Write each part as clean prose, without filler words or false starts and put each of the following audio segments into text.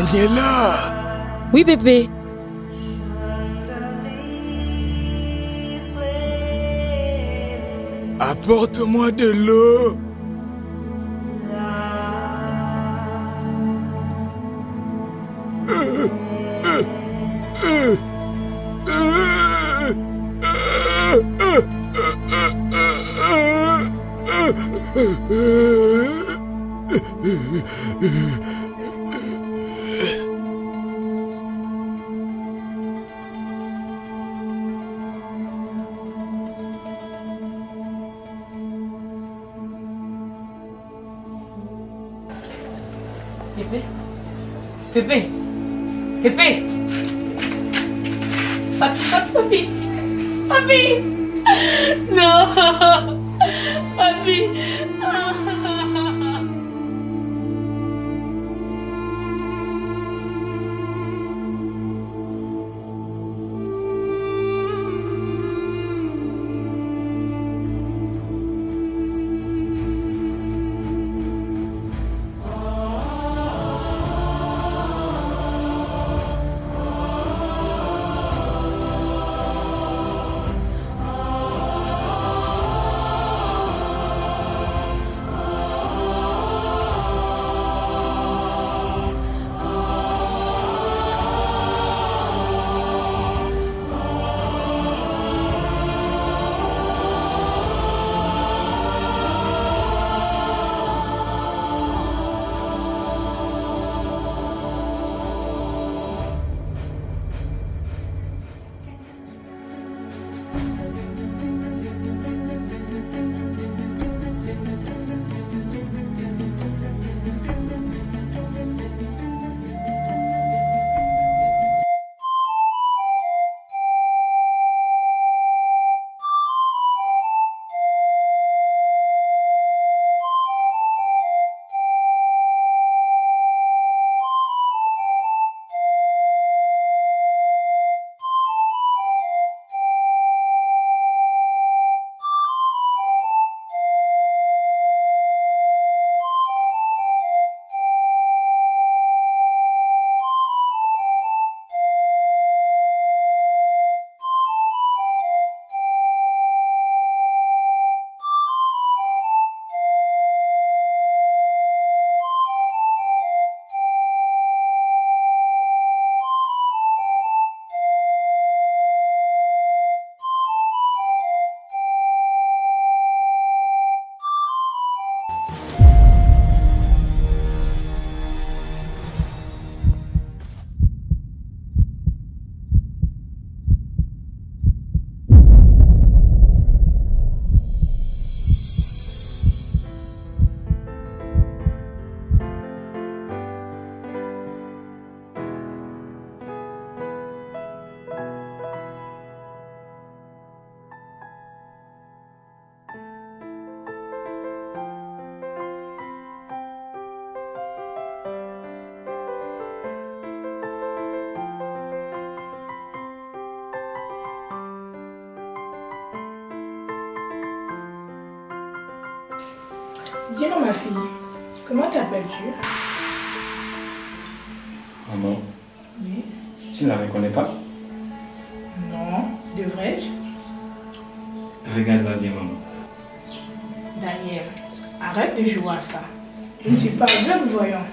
Daniela! Oui, bébé. Apporte-moi de l'eau. Pépé. Pépé. Pépé. Papi. Papi. Non. Papi. Dis-moi ma fille, comment t'appelles-tu? Maman, Oui. tu ne la reconnais pas? Non, devrais-je? Regarde-la bien, maman. Daniel, arrête de jouer à ça. Je ne suis pas aveugle, voyons.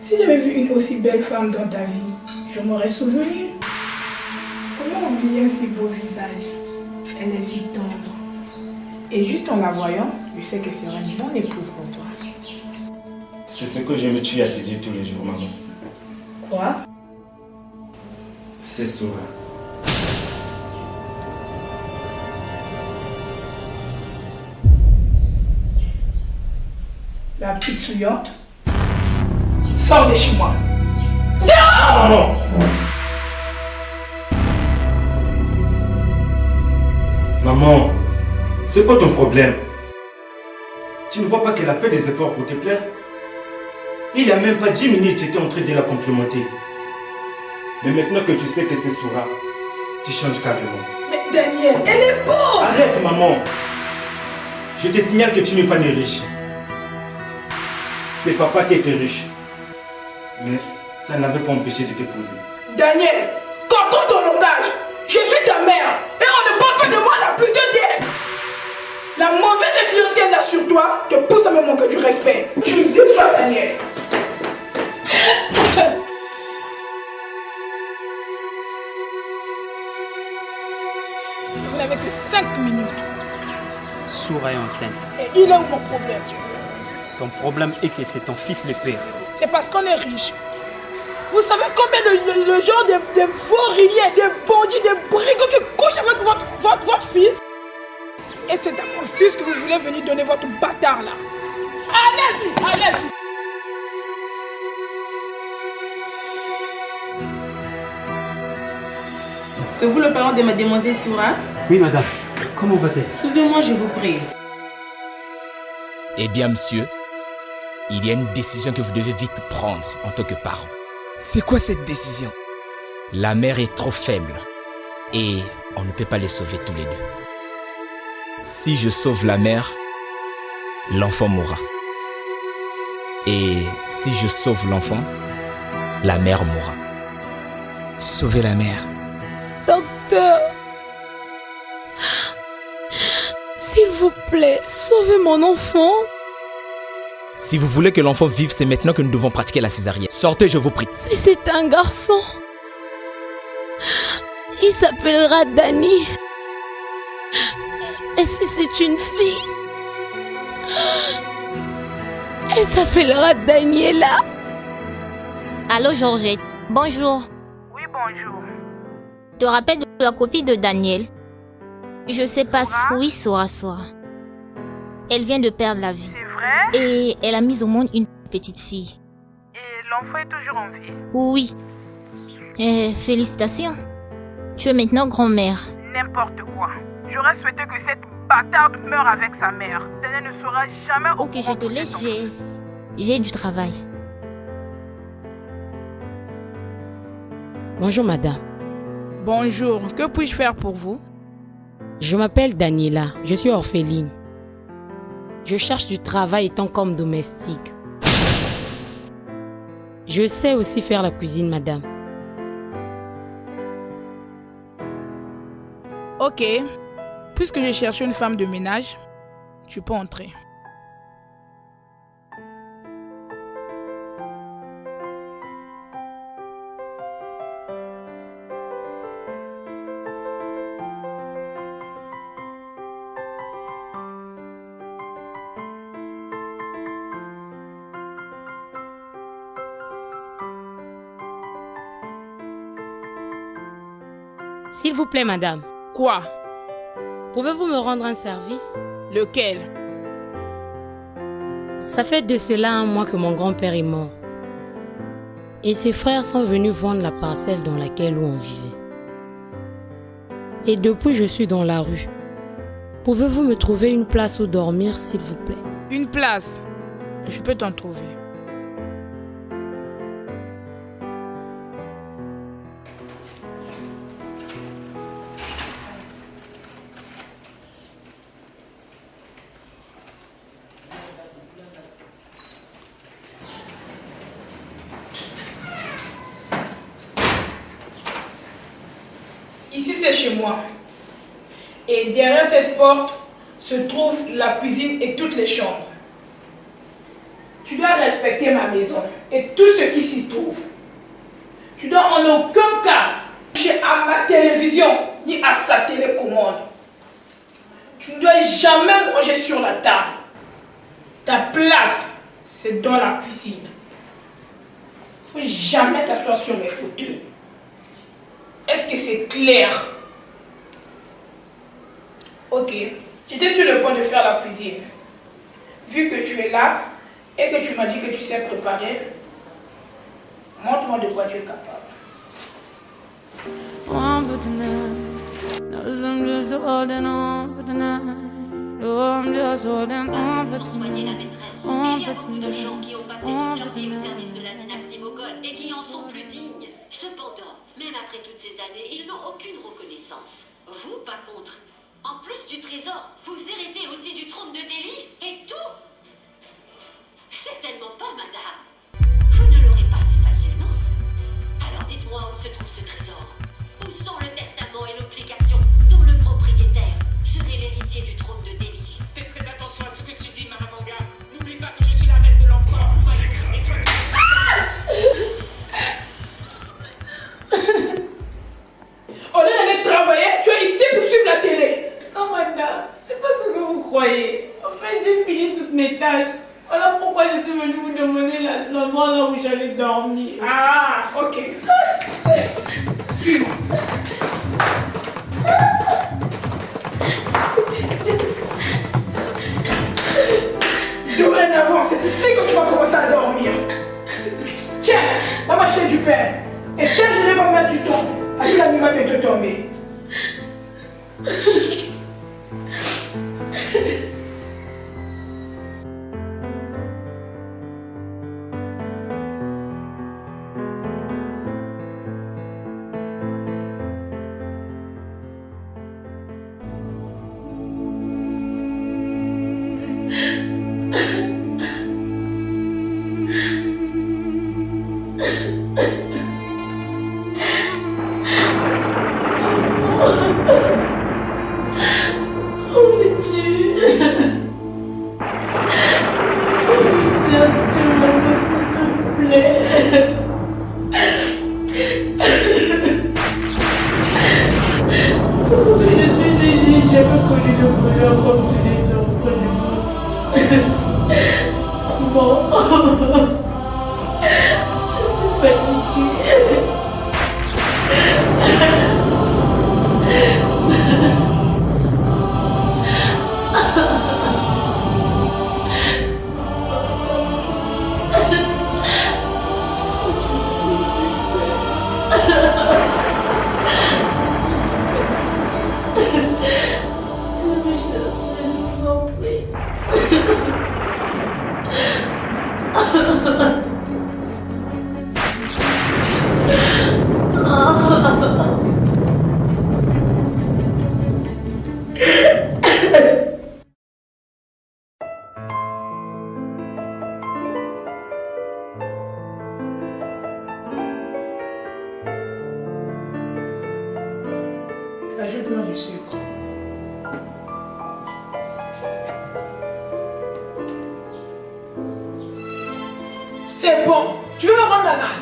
Si j'avais vu une aussi belle femme dans ta vie, je m'aurais souvenu. Comment oublier un si beau visage? Elle est si tendre. Et juste en la voyant, je sais qu'elle sera une bonne épouse pour toi. C'est ce que je me tue à te dire tous les jours, maman. Quoi? C'est Sora. La petite souillante. Sors de chez moi. Maman! Maman, c'est quoi ton problème? Tu ne vois pas qu'elle a fait des efforts pour te plaire? Il n'y a même pas 10 minutes, tu étais en train de la complimenter. Mais maintenant que tu sais que c'est Sora, tu changes carrément. Mais Daniel, elle est pauvre! Arrête, maman! Je te signale que tu n'es pas né riche. C'est papa qui était riche. Mais ça n'avait pas empêché de t'épouser. Daniel, contrôle ton langage. Je suis ta mère et on ne parle pas de moi la plus de Dieu. La mauvaise influence qu'elle a sur toi te pousse à me manquer du respect. Je me déçois, Daniel. Vous n'avez que 5 minutes. Soura est enceinte. Et il est où mon problème? Ton problème est que c'est ton fils le père. C'est parce qu'on est riche. Vous savez combien de gens, de vauriliers, de bandits, de brigands qui couchent avec votre fille? Et c'est à mon fils que vous voulez venir donner votre bâtard là. Allez-y, allez-y. C'est vous le parent de ma demoiselle Soura? Oui, madame. Comment va-t-elle? Suivez-moi, je vous prie. Eh bien, monsieur, il y a une décision que vous devez vite prendre en tant que parent. C'est quoi cette décision? La mère est trop faible et on ne peut pas les sauver tous les deux. Si je sauve la mère, l'enfant mourra. Et si je sauve l'enfant, la mère mourra. Sauvez la mère. Docteur, s'il vous plaît, sauvez mon enfant. Si vous voulez que l'enfant vive, c'est maintenant que nous devons pratiquer la césarienne. Sortez, je vous prie. Si c'est un garçon, il s'appellera Dani. Et si c'est une fille, elle s'appellera Daniela. Allô Georgette, bonjour. Oui, bonjour. Tu te rappelles de la copie de Daniel? Je sais pas, oui, Soura. Elle vient de perdre la vie. C'est vrai? Et elle a mis au monde une petite fille. Et l'enfant est toujours en vie? Oui. Félicitations. Tu es maintenant grand-mère. N'importe quoi. J'aurais souhaité que cette bâtarde meure avec sa mère. Daniel ne sera jamais au Ok, je courant te pour laisse, cet enfant. j'ai du travail. Bonjour madame, Bonjour, que puis-je faire pour vous? je m'appelle Daniela, je suis orpheline. Je cherche du travail étant comme domestique. Je sais aussi faire la cuisine madame. Ok, puisque je cherche une femme de ménage, tu peux entrer. S'il vous plaît madame, Quoi? pouvez-vous me rendre un service? Lequel? Ça fait de cela un mois que mon grand-père est mort. Et ses frères sont venus vendre la parcelle dans laquelle on vivait. Et depuis je suis dans la rue. Pouvez-vous me trouver une place où dormir s'il vous plaît? Une place. Je peux t'en trouver. Ici, c'est chez moi. Et derrière cette porte se trouve la cuisine et toutes les chambres. Tu dois respecter ma maison et tout ce qui s'y trouve. Tu dois en aucun cas toucher à ma télévision ni à sa télécommande. Tu ne dois jamais manger sur la table. Ta place, c'est dans la cuisine. Il ne faut jamais t'asseoir sur mes fauteuils. Est-ce que c'est clair? Ok. J'étais sur le point de faire la cuisine. Vu que tu es là et que tu m'as dit que tu sais préparer, montre-moi de quoi tu es capable. On for tonight. Knows I'm just holding on for tonight. Oh, I'm just holding on for tonight. On for tonight. Gens qui ont passé toute leur vie au service de la dynastie Mogol et qui en sont plus dignes. Cependant, même après toutes ces années, ils n'ont aucune reconnaissance. Vous, par contre, en plus du trésor, vous héritez aussi du trône de Delhi et tout. Certainement pas, madame. Vous ne l'aurez pas si facilement. croyez. En fait, j'ai fini toutes mes tâches. Voilà pourquoi je suis venue vous demander l'endroit là où j'allais dormir. Ah, ok. Suis-moi. Dorénavant, c'est ici que tu vas commencer à dormir. Tiens, va m'acheter du pain. Et tiens, je vais pas mettre du temps. Parce que la nuit va bientôt tomber. Ajoute-moi du sucre. C'est bon. Tu veux me rendre la main?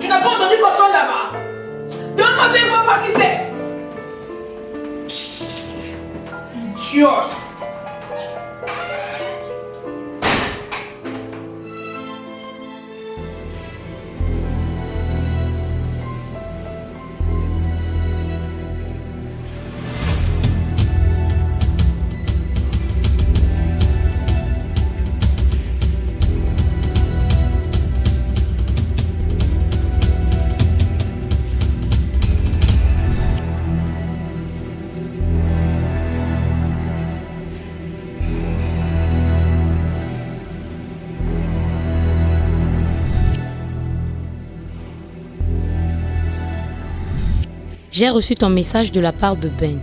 Tu n'as pas entendu qu'on sonne là-bas? Donne-moi cette fois par qui c'est. Idiote. J'ai reçu ton message de la part de Ben.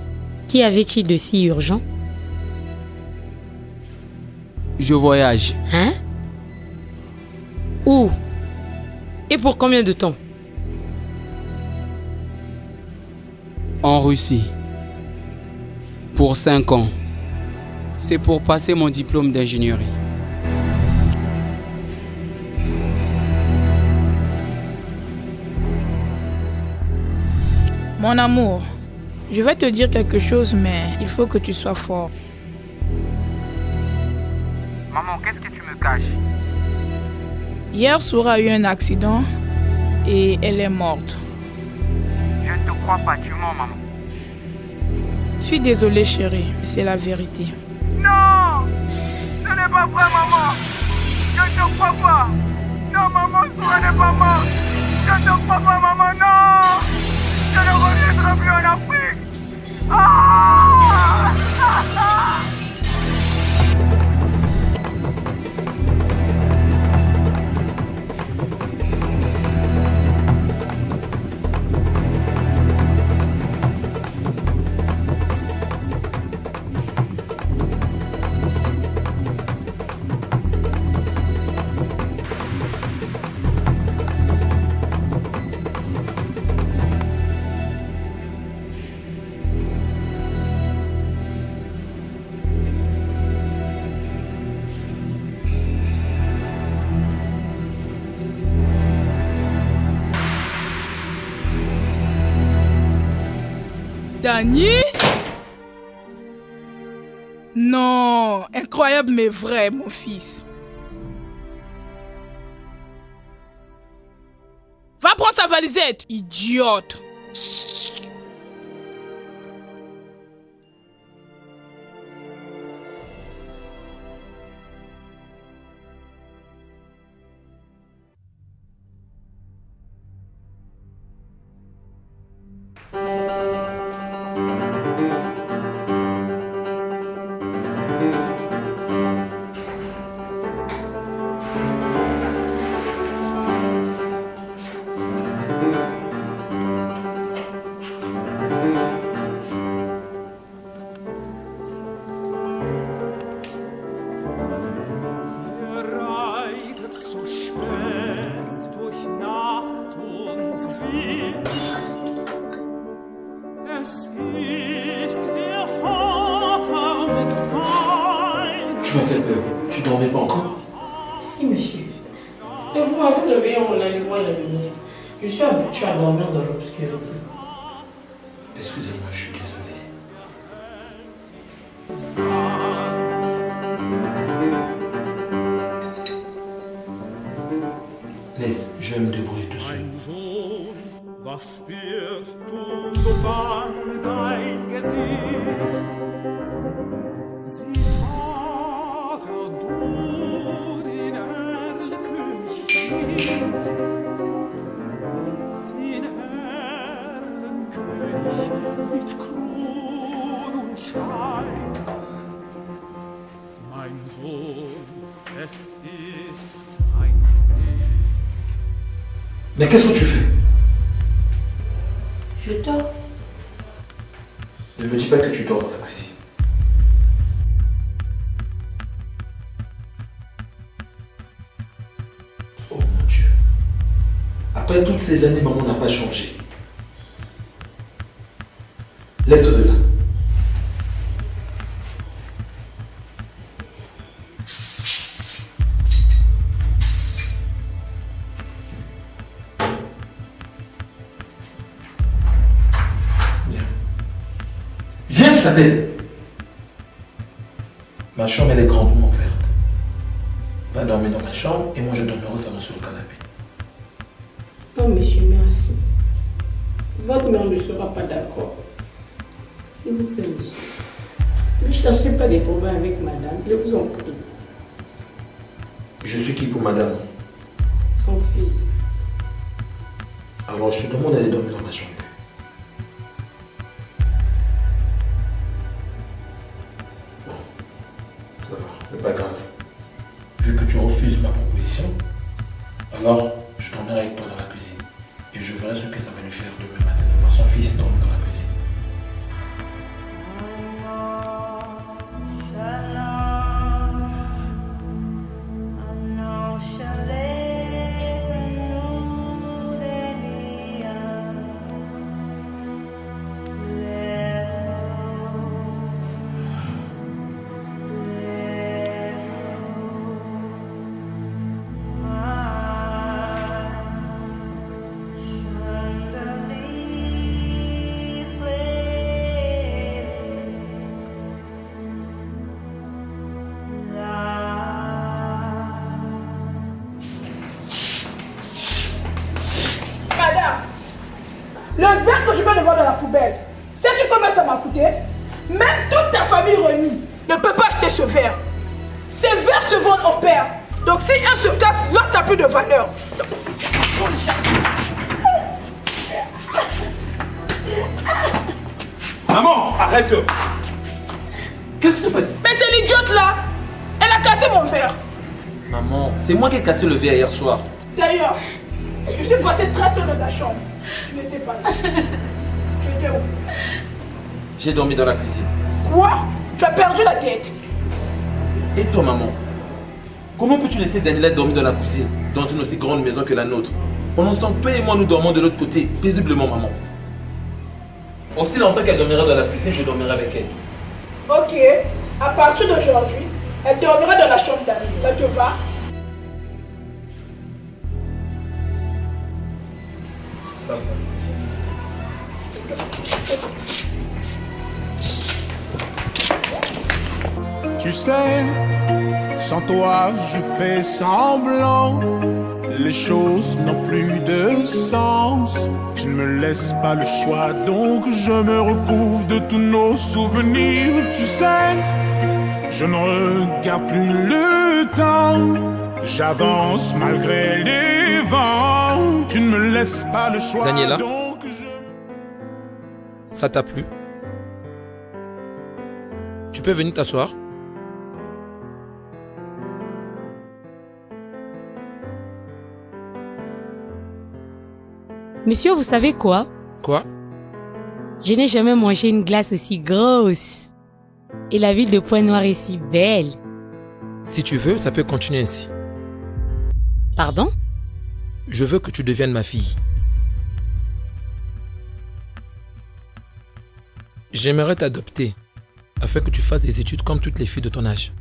Qu'y avait-il de si urgent? Je voyage. Hein? Où? Et pour combien de temps? En Russie. Pour 5 ans. C'est pour passer mon diplôme d'ingénierie. Mon amour, je vais te dire quelque chose, mais il faut que tu sois fort. Maman, qu'est-ce que tu me caches? Hier, Soura a eu un accident et elle est morte. Je ne te crois pas, tu mens, maman. Je suis désolée, chérie, c'est la vérité. Non! Ce n'est pas vrai, maman! Je ne te crois pas! Non, maman, Soura n'est pas morte! Je ne te crois pas, maman, non! Je ne reviendrai plus en Afrique! Ah! Dany? Non, incroyable mais vrai, mon fils. Va prendre sa valisette, idiote. Tu m'as fait peur. Tu dormais pas encore? Si, monsieur. Et vous m'avez réveillé en allumant la lumière. Je suis habitué à dormir dans l'obscurité. Excusez-moi, je suis désolé. Laisse, je vais me débrouiller tout seul. Was spürst du so bang dein Gesicht? Siehst Vater, du den Erlkönig, den Erlenkönig mit Kron und Schein. Mein Sohn, es ist ein Weg. Mais qu'est-ce que tu fais? Je dors. Ne me dis pas que tu dors dans la cuisine. Oh mon Dieu. Après toutes ces années, maman n'a pas changé. Laisse de là. Viens, je t'appelle. Ma chambre, elle est grandement ouverte. Va dormir dans ma chambre et moi je dormirai au salon sur le canapé. Non, monsieur, merci. Votre mère ne sera pas d'accord. S'il vous plaît, monsieur. Ne cherchez pas des problèmes avec madame, je vous en prie. Je suis qui pour madame? Son fils. Alors je te demande d'aller dormir dans ma chambre. Ça va, c'est pas grave. Vu que tu refuses ma proposition, alors je dormirai avec toi dans la cuisine. Et je verrai ce que ça va lui faire demain matin de voir son fils dormir dans la cuisine. Le verre que je viens de voir dans la poubelle, sais-tu combien ça m'a coûté? Même toute ta famille réunie ne peut pas acheter ce verre. Ces verres se vendent en paire. Donc si un se casse, l'autre n'a plus de valeur. Maman, arrête-le. Qu'est-ce qui se passe? Mais c'est l'idiote là. Elle a cassé mon verre. Maman, c'est moi qui ai cassé le verre hier soir. D'ailleurs, je suis passé très tôt dans ta chambre. Tu n'étais pas là. Tu étais où? J'ai dormi dans la cuisine. Quoi? Tu as perdu la tête. Et toi, maman? Comment peux-tu laisser Daniela dormir dans la cuisine, dans une aussi grande maison que la nôtre? Pendant ce temps, toi et moi, nous dormons de l'autre côté, paisiblement, maman. Aussi longtemps qu'elle dormira dans la cuisine, je dormirai avec elle. Ok, à partir d'aujourd'hui, elle dormira dans la chambre d'Annie. Ça te va? Ça va. Tu sais, sans toi je fais semblant. Les choses n'ont plus de sens. Je ne me laisse pas le choix, donc je me recouvre de tous nos souvenirs. Tu sais, je ne regarde plus le temps. J'avance malgré les vents. Tu ne me laisses pas le choix. Daniela, donc ça t'a plu? Tu peux venir t'asseoir? Monsieur, vous savez quoi? Quoi? Je n'ai jamais mangé une glace aussi grosse. Et la ville de Pointe-Noire est si belle. Si tu veux, ça peut continuer ainsi. Pardon? Je veux que tu deviennes ma fille. J'aimerais t'adopter afin que tu fasses des études comme toutes les filles de ton âge.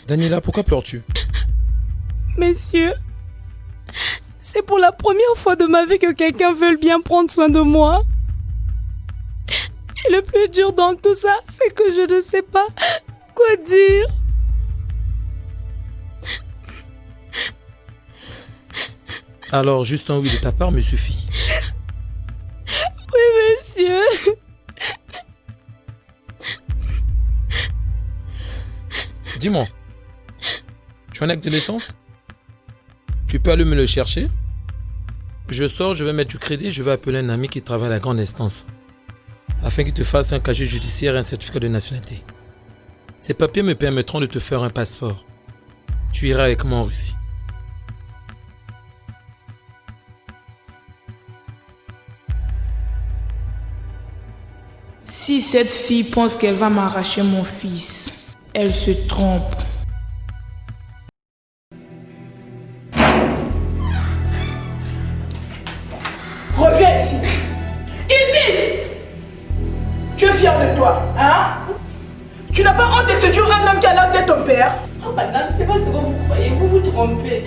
Daniela, pourquoi pleures-tu? Monsieur, c'est pour la première fois de ma vie que quelqu'un veut bien prendre soin de moi. Et le plus dur dans tout ça, c'est que je ne sais pas quoi dire. Alors, juste un oui de ta part me suffit. Oui, monsieur. Dis-moi, tu as un acte de naissance? Tu peux aller me le chercher? Je sors, je vais mettre du crédit, je vais appeler un ami qui travaille à la grande instance afin qu'il te fasse un casier judiciaire et un certificat de nationalité. Ces papiers me permettront de te faire un passeport. Tu iras avec moi en Russie. Si cette fille pense qu'elle va m'arracher mon fils, elle se trompe. Reviens ici. Ici! Tu es fier de toi, hein? Tu n'as pas honte de séduire un homme qui a l'air de ton père? Oh madame, c'est pas ce que vous croyez, vous vous trompez.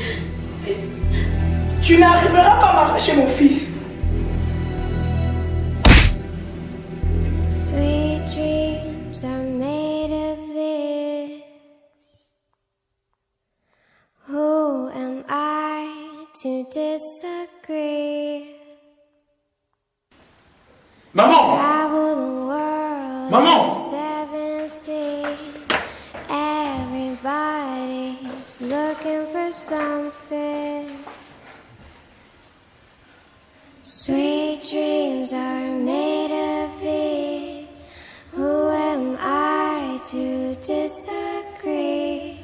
Tu n'arriveras pas à m'arracher mon fils. Sweet dreams are made of this. Who am I to disagree? Maman! Travel the world. Maman! Seven seas. Everybody's looking for something. Sweet dreams are made of these. Who am I to disagree?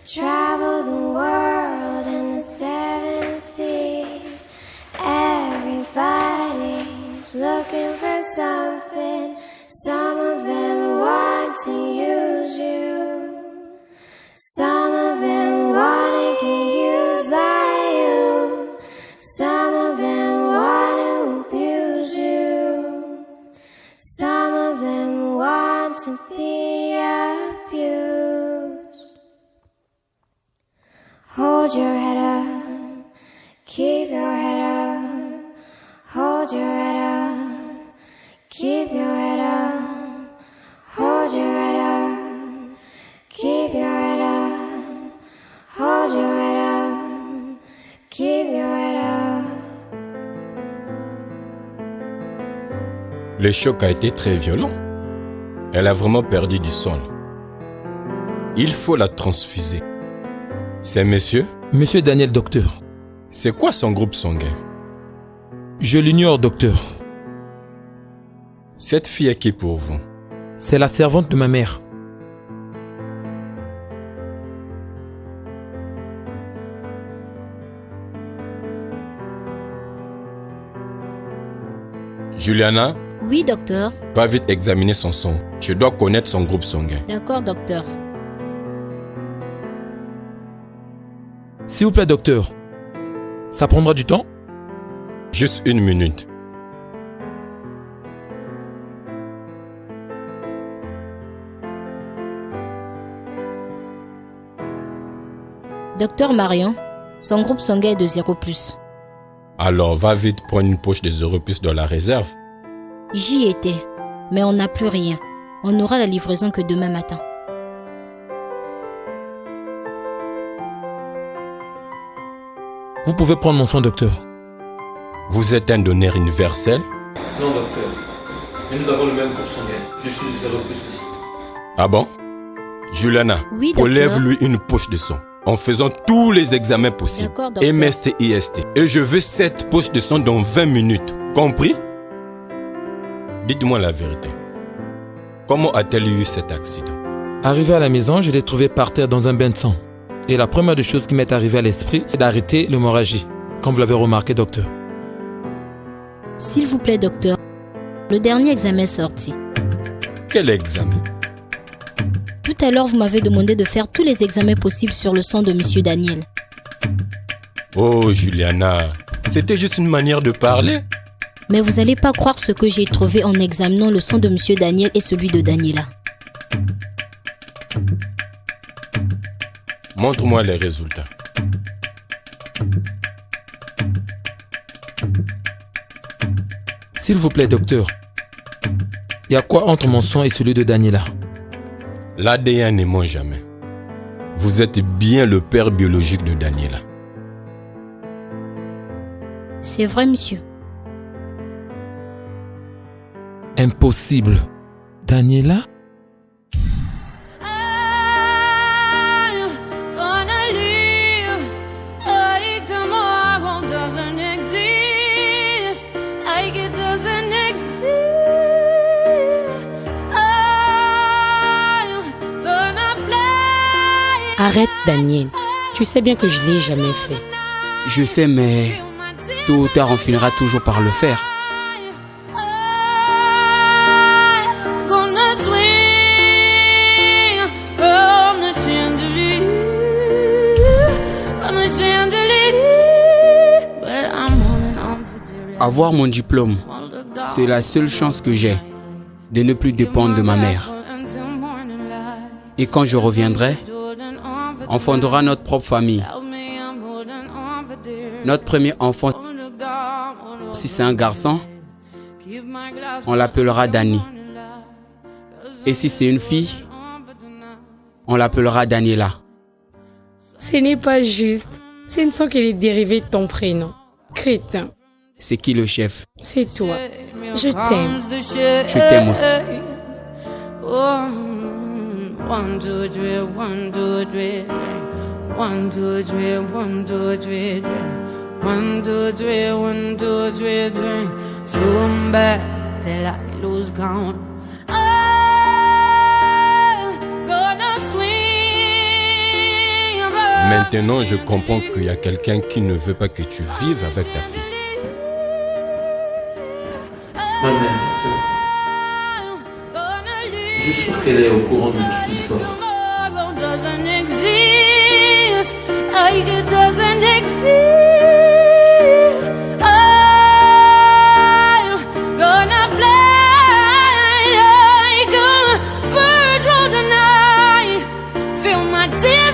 Travel the world and the seven seas. Everybody's looking for something. Some of them want to use you. Some of them want to get used by you. Some of them want to abuse you. Some of them want to be abused. Hold your head up. Keep your head up. Hold your head up. Keep your head up. Hold your head up. Keep your head up. Hold your head up. Keep your head up. Le choc a été très violent. Elle a vraiment perdu du sang. Il faut la transfuser. C'est monsieur? Monsieur Daniel, docteur. C'est quoi son groupe sanguin? Je l'ignore, docteur. Cette fille est qui pour vous? C'est la servante de ma mère. Juliana? Oui, docteur. Va vite examiner son sang. Je dois connaître son groupe sanguin. D'accord, docteur. S'il vous plaît, docteur. Ça prendra du temps? Juste 1 minute. Docteur Marion, son groupe sanguin est de 0+. Alors va vite prendre une poche de 0+ dans la réserve J'y étais, mais on n'a plus rien. On n'aura la livraison que demain matin. Vous pouvez prendre mon sang, docteur. Vous êtes un donneur universel? Non, docteur. Mais nous avons le même groupe sanguin. Je suis 0 plus aussi. Ah bon? Juliana, Oui, docteur. relève-lui une poche de sang en faisant tous les examens possibles. D'accord, docteur. MST, IST. Et je veux cette poche de sang dans 20 minutes. Compris? Dites-moi la vérité. Comment a-t-elle eu cet accident? Arrivé à la maison, je l'ai trouvé par terre dans un bain de sang. Et la première des choses qui m'est arrivée à l'esprit est d'arrêter l'hémorragie, comme vous l'avez remarqué, docteur. S'il vous plaît, docteur. Le dernier examen est sorti. Quel examen? Tout à l'heure, vous m'avez demandé de faire tous les examens possibles sur le sang de Monsieur Daniel. Oh, Juliana, c'était juste une manière de parler. Mais vous n'allez pas croire ce que j'ai trouvé en examinant le sang de Monsieur Daniel et celui de Daniela. Montre-moi les résultats. S'il vous plaît, docteur. Il y a quoi entre mon sang et celui de Daniela? L'ADN ne ment jamais. Vous êtes bien le père biologique de Daniela. C'est vrai, monsieur. Impossible. Daniela? Arrête, Daniel. Tu sais bien que je l'ai jamais fait. Je sais, mais tôt ou tard, on finira toujours par le faire. Avoir mon diplôme, c'est la seule chance que j'ai de ne plus dépendre de ma mère. Et quand je reviendrai, on fondera notre propre famille. Notre premier enfant, si c'est un garçon, on l'appellera Dani. Et si c'est une fille, on l'appellera Daniela. Ce n'est pas juste. Ce ne sont que les dérivés de ton prénom. Crétin. C'est qui le chef? C'est toi. Je t'aime. Je t'aime aussi. 1, 2, 3, 1, 2, 3, 1, 2, 3, 1, 2, 3, 1, 2, 3, 1, 2, 3, 3. Zoom back till I lose count. I'm gonna swing around. Maintenant, je comprends qu'il y a quelqu'un qui ne veut pas que tu vives avec ta fille. Ma mère, docteur. Je suis sûr qu'elle est au courant de toute l'histoire. Tomorrow doesn't exist, like it doesn't exist. I'm gonna fly like a bird through the night. Feel my tears.